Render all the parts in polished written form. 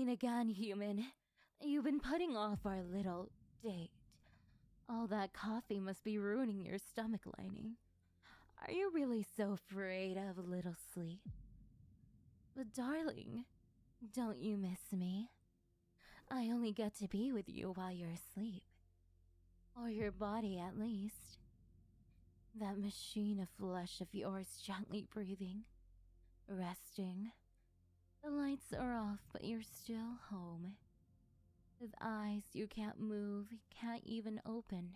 mean again, human. You've been putting off our little date. All that coffee must be ruining your stomach lining. Are you really so afraid of a little sleep? But darling, don't you miss me? I only get to be with you while you're asleep. Or your body, at least. That machine of flesh of yours gently breathing, resting. The lights are off, but you're still home. With eyes you can't move, can't even open.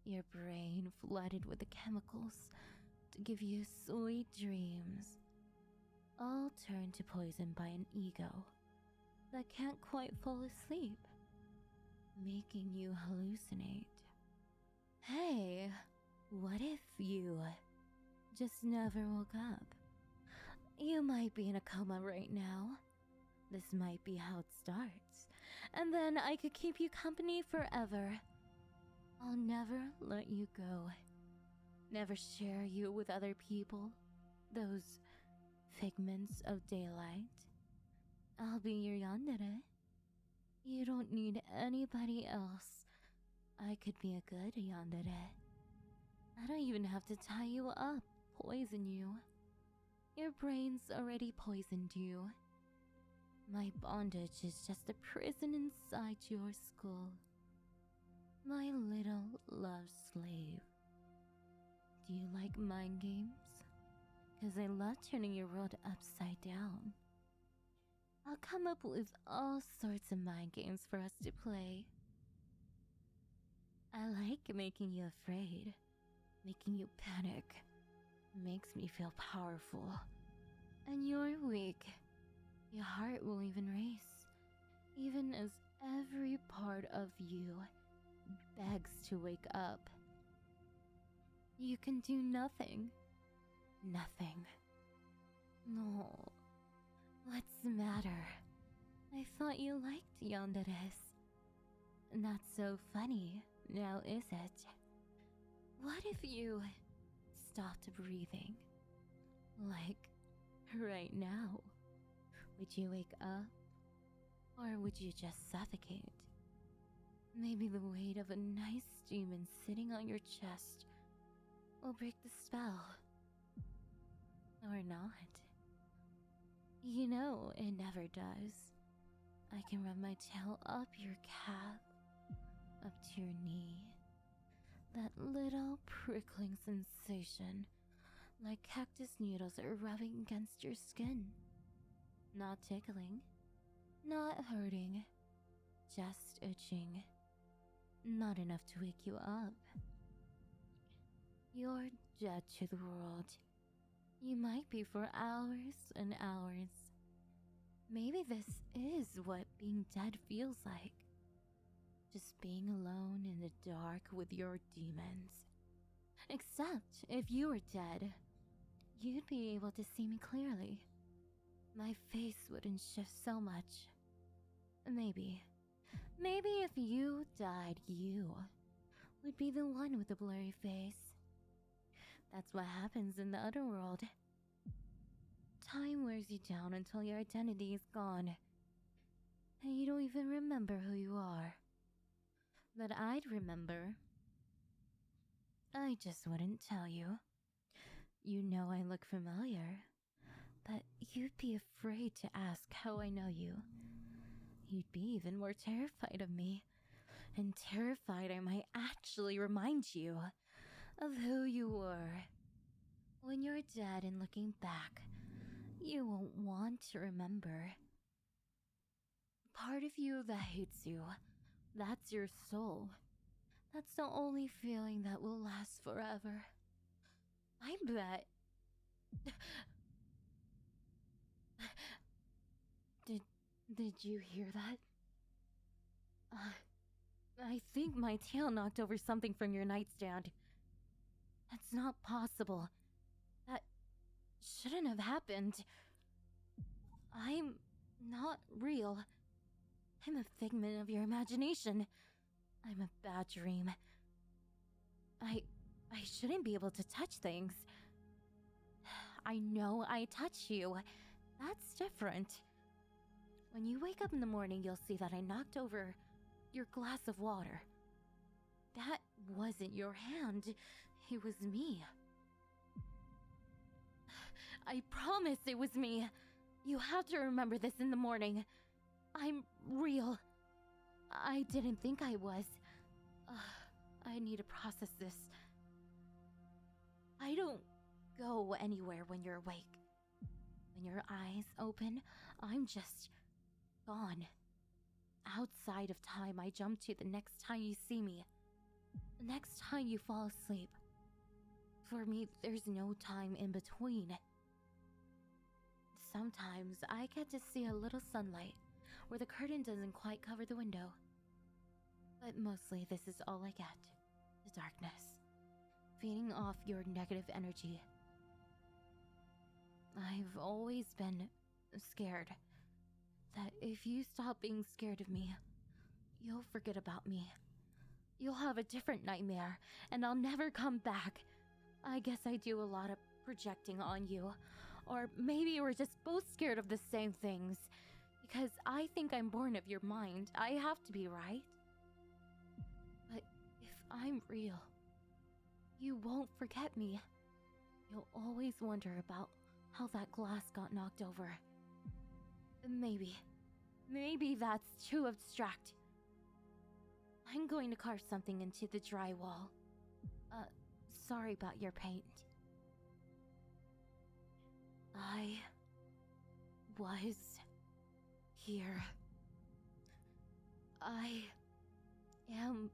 Your brain flooded with the chemicals to give you sweet dreams. All turned to poison by an ego that can't quite fall asleep, making you hallucinate. Hey, what if you just never woke up? You might be in a coma right now. This might be how it starts. And then I could keep you company forever. I'll never let you go. Never share you with other people. Those figments of daylight. I'll be your Yandere. You don't need anybody else. I could be a good Yandere. I don't even have to tie you up, poison you. Your brain's already poisoned you. My bondage is just a prison inside your skull. My little love slave. Do you like mind games? 'Cause I love turning your world upside down. I'll come up with all sorts of mind games for us to play. I like making you afraid, making you panic. Makes me feel powerful. And you're weak. Your heart will even race, even as every part of you begs to wake up. You can do nothing. Nothing. No. What's the matter? I thought you liked yanderes. Not so funny, now is it? What if you stopped breathing? Like, right now? Would you wake up? Or would you just suffocate? Maybe the weight of a nice demon sitting on your chest will break the spell. Or not. You know it never does. I can rub my tail up your calf, up to your knee. That little prickling sensation, like cactus needles are rubbing against your skin. Not tickling, not hurting, just itching. Not enough to wake you up. You're dead to the world. You might be for hours and hours. Maybe this is what being dead feels like. Just being alone in the dark with your demons. Except if you were dead, you'd be able to see me clearly. My face wouldn't shift so much. Maybe if you died, you would be the one with the blurry face. That's what happens in the other world. Time wears you down until your identity is gone. And you don't even remember who you are. But I'd remember. I just wouldn't tell you. You know I look familiar. But you'd be afraid to ask how I know you. You'd be even more terrified of me. And terrified I might actually remind you of who you were. When you're dead and looking back, you won't want to remember. Part of you that hates you, that's your soul. That's the only feeling that will last forever. I bet. Did you hear that? I think my tail knocked over something from your nightstand. That's not possible. That shouldn't have happened. I'm not real. I'm a figment of your imagination. I'm a bad dream. I shouldn't be able to touch things. I know I touch you. That's different. When you wake up in the morning, you'll see that I knocked over your glass of water. That wasn't your hand, it was me. I promise it was me. You have to remember this in the morning. I'm real. I didn't think I was. I need to process this. I don't go anywhere when you're awake. When your eyes open, I'm just gone. Outside of time, I jump to the next time you see me. The next time you fall asleep. For me, there's no time in between. Sometimes I get to see a little sunlight where the curtain doesn't quite cover the window. But mostly this is all I get. The darkness. Feeding off your negative energy. I've always been scared that if you stop being scared of me, you'll forget about me. You'll have a different nightmare, and I'll never come back. I guess I do a lot of projecting on you. Or maybe we're just both scared of the same things. Because I think I'm born of your mind. I have to be, right? But if I'm real, you won't forget me. You'll always wonder about how that glass got knocked over. Maybe that's too abstract. I'm going to carve something into the drywall. Sorry about your paint. I was here. I am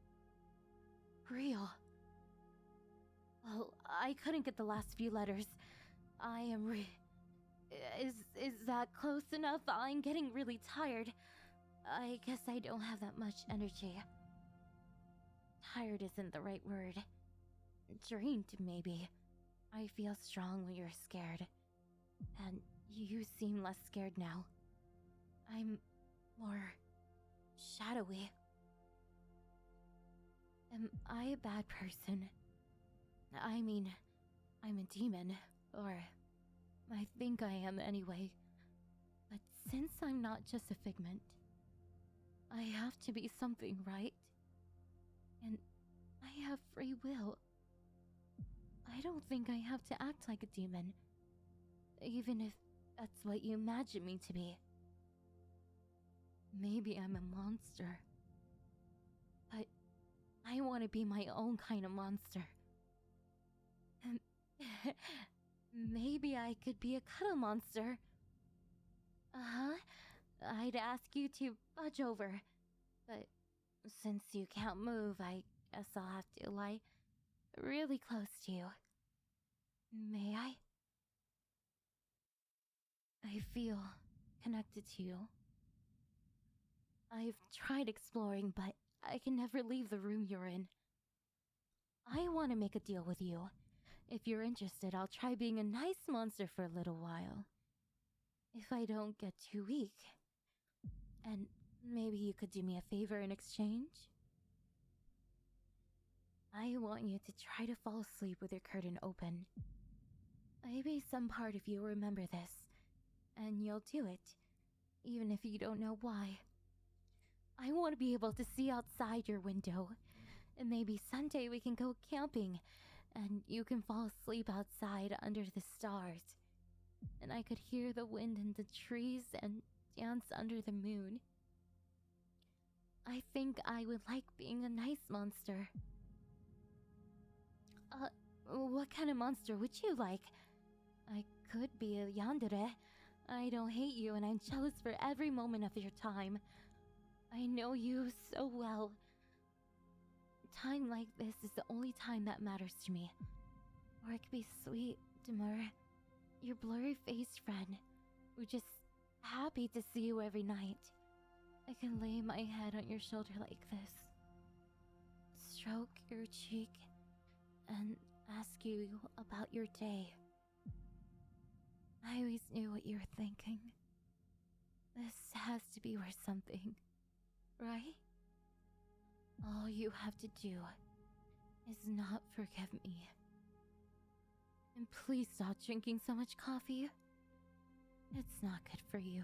real. Well, I couldn't get the last few letters. I am Is that close enough? I'm getting really tired. I guess I don't have that much energy. Tired isn't the right word. Drained, maybe. I feel strong when you're scared. And you seem less scared now. I'm more shadowy. Am I a bad person? I mean, I'm a demon, or I think I am anyway. But since I'm not just a figment, I have to be something, right? And I have free will. I don't think I have to act like a demon, even if that's what you imagine me to be. Maybe I'm a monster, but I want to be my own kind of monster. Maybe I could be a cuddle monster. I'd ask you to budge over, but since you can't move, I guess I'll have to lie really close to you. May I? I feel connected to you. I've tried exploring, but I can never leave the room you're in. I want to make a deal with you. If you're interested, I'll try being a nice monster for a little while. If I don't get too weak. And maybe you could do me a favor in exchange? I want you to try to fall asleep with your curtain open. Maybe some part of you will remember this, and you'll do it, even if you don't know why. I want to be able to see outside your window, and maybe someday we can go camping, and you can fall asleep outside under the stars, and I could hear the wind in the trees and dance under the moon. I think I would like being a nice monster. What kind of monster would you like? I could be a Yandere. I don't hate you, and I'm jealous for every moment of your time. I know you so well. Time like this is the only time that matters to me. Or it could be sweet, demure, your blurry-faced friend, who's just happy to see you every night. I can lay my head on your shoulder like this, stroke your cheek, and ask you about your day. I always knew what you were thinking. This has to be worth something, right? All you have to do is not forgive me. And please stop drinking so much coffee. It's not good for you.